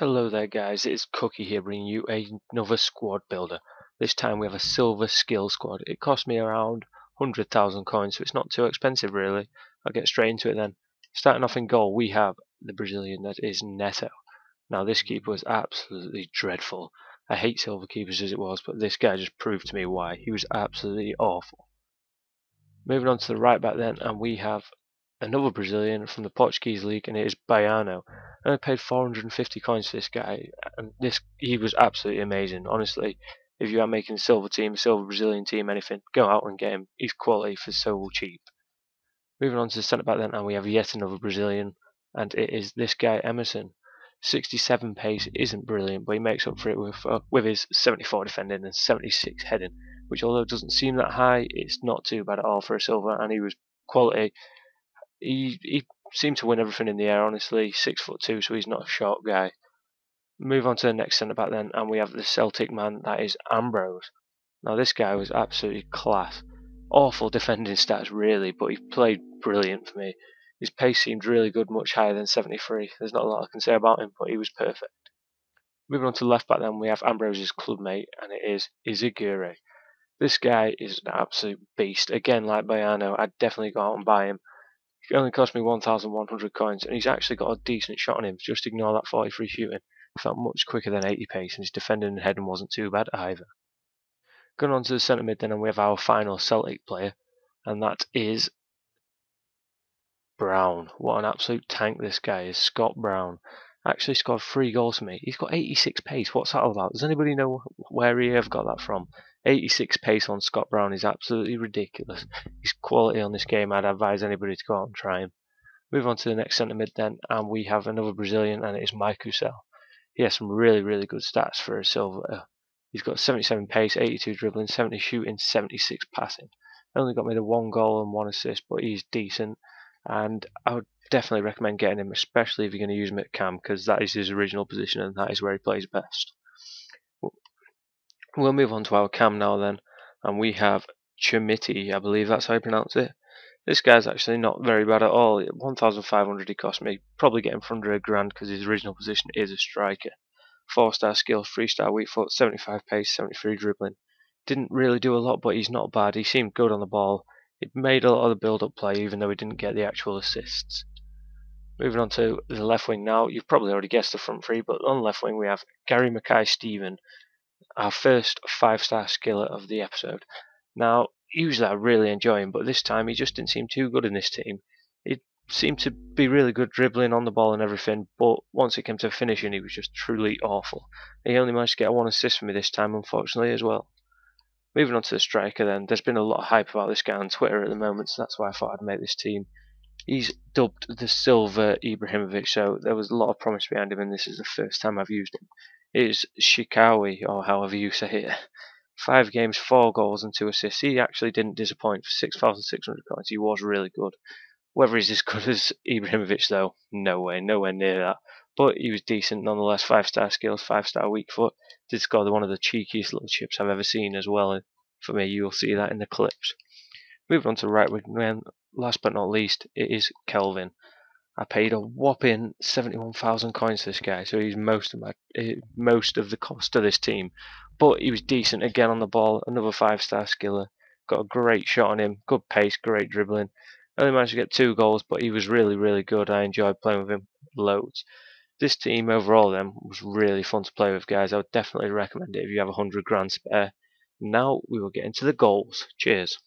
Hello there guys, it's Cookie here bringing you another squad builder. This time we have a silver skill squad. It cost me around 100,000 coins, so it's not too expensive really. I'll get straight into it then. Starting off in goal we have the Brazilian, that is Neto. Now this keeper was absolutely dreadful. I hate silver keepers as it was, but this guy just proved to me why. He was absolutely awful. Moving on to the right back then, and we have another Brazilian from the Portuguese league, and it is Baiano. And I paid 450 coins for this guy, and he was absolutely amazing. Honestly, if you are making a silver team, a silver Brazilian team, anything, go out and get him. He's quality for so cheap. Moving on to the centre back then, and we have yet another Brazilian, and it is this guy Emerson. 67 pace isn't brilliant, but he makes up for it with his 74 defending and 76 heading, which although it doesn't seem that high, it's not too bad at all for a silver, and he was quality. He seemed to win everything in the air, honestly. 6'2", so he's not a short guy. Move on to the next centre back then, and we have the Celtic man, that is Ambrose. Now this guy was absolutely class. Awful defending stats really, but he played brilliant for me. His pace seemed really good, much higher than 73. There's not a lot I can say about him, but he was perfect. Moving on to left back then, we have Ambrose's clubmate, and it is Izaguri. This guy is an absolute beast. Again, like Baiano, I'd definitely go out and buy him. He only cost me 1,100 coins, and he's actually got a decent shot on him. Just ignore that 43 shooting. He felt much quicker than 80 pace, and his defending and heading wasn't too bad either. Going on to the centre mid then, and we have our final Celtic player, and that is Brown. What an absolute tank this guy is. Scott Brown actually scored 3 goals for me. He's got 86 pace. What's that all about? Does anybody know where he have got that from? 86 pace on Scott Brown is absolutely ridiculous. His quality on this game, I'd advise anybody to go out and try him. Move on to the next centre mid then, and we have another Brazilian, and it is Mackay-Steven. He has some really good stats for a silver. He's got 77 pace, 82 dribbling, 70 shooting, 76 passing. Only got me the 1 goal and 1 assist, but he's decent, and I would definitely recommend getting him, especially if you're going to use him at cam, because that is his original position and that is where he plays best. We'll move on to our cam now then, and we have Chimiti, I believe that's how you pronounce it. This guy's actually not very bad at all. 1,500 he cost me. Probably get him for under £1,000 because his original position is a striker. 4-star skill, 3-star weak foot, 75 pace, 73 dribbling. Didn't really do a lot, but he's not bad. He seemed good on the ball. It made a lot of the build-up play, even though he didn't get the actual assists. Moving on to the left wing now. You've probably already guessed the front three, but on the left wing we have Gary Mackay-Steven, our first 5-star skiller of the episode. Now, usually I really enjoy him, but this time he just didn't seem too good in this team. He seemed to be really good dribbling on the ball and everything, but once it came to finishing, he was just truly awful. He only managed to get 1 assist for me this time, unfortunately, as well. Moving on to the striker then, there's been a lot of hype about this guy on Twitter at the moment, so that's why I thought I'd make this team. He's dubbed the Silver Ibrahimovic, so there was a lot of promise behind him, and this is the first time I've used him. It is Chikhaoui, or however you say it. 5 games, 4 goals and 2 assists. He actually didn't disappoint for 6,600 coins. He was really good. Whether he's as good as Ibrahimovic though, no way, nowhere near that. But he was decent nonetheless. 5-star skills, 5-star weak foot. Did score one of the cheekiest little chips I've ever seen as well. And for me, you'll see that in the clips. Moving on to right wing, last but not least, it is Kelvin. I paid a whopping 71,000 coins for this guy, so he's most of the cost of this team. But he was decent again on the ball, another 5-star skiller. Got a great shot on him, good pace, great dribbling. Only managed to get 2 goals, but he was really good. I enjoyed playing with him loads. This team overall then was really fun to play with, guys. I would definitely recommend it if you have 100 grand spare. Now we will get into the goals. Cheers.